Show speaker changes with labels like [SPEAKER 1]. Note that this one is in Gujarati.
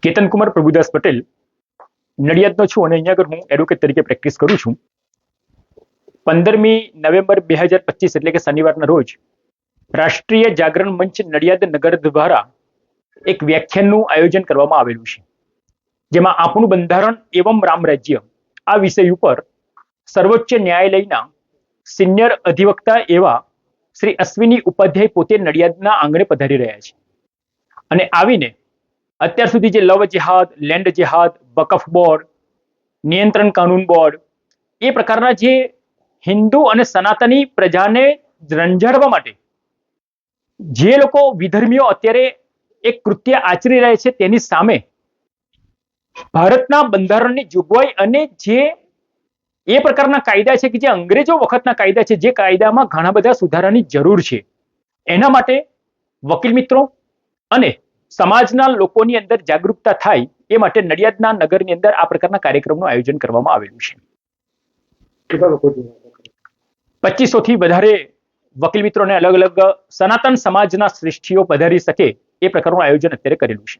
[SPEAKER 1] કેતનકુમાર પ્રભુદાસ પટેલ નડિયાદનો છું અને અહીંયા આગળ હું એડવોકેટ તરીકે પ્રેક્ટિસ કરું છું. 15મી નવેમ્બર 2025 એટલે કે શનિવારના રોજ રાષ્ટ્રીય જાગરણ મંચ નડિયાદ નગર દ્વારા એક વ્યાખ્યાનનું આયોજન કરવામાં આવેલું છે, જેમાં આપણું બંધારણ એવં રામ રાજ્ય આ વિષય ઉપર સર્વોચ્ચ ન્યાયાલયના સિનિયર અધિવક્તા એવા શ્રી અશ્વિની ઉપાધ્યાય પોતે નડિયાદના આંગણે પધારી રહ્યા છે અને આવીને અત્યાર સુધી જે લવ જેહાદ, લેન્ડ જેહાદ, વકફ બોર્ડ, નિયંત્રણ કાનૂન બોર્ડ એ પ્રકારના જે હિન્દુ અને સનાતની પ્રજાને રંજાડવા માટે જે લોકો વિધર્મીઓ અત્યારે એક કૃત્ય આચરી રહ્યા છે તેની સામે ભારતના બંધારણની જોગવાઈ અને જે એ પ્રકારના કાયદા છે કે જે અંગ્રેજો વખતના કાયદા છે, જે કાયદામાં ઘણા બધા સુધારાની જરૂર છે, એના માટે વકીલ મિત્રો અને સમાજના લોકોની અંદર જાગૃતતા થાય એ માટે નડિયાદના નગરની અંદર આ પ્રકારના કાર્યક્રમનું આયોજન કરવામાં આવેલું છે. 2500 થી વધારે વકીલ મિત્રોને અલગ અલગ સનાતન સમાજના શ્રેષ્ઠીઓ પધારી શકે એ પ્રકારનું આયોજન અત્યારે કરેલું છે.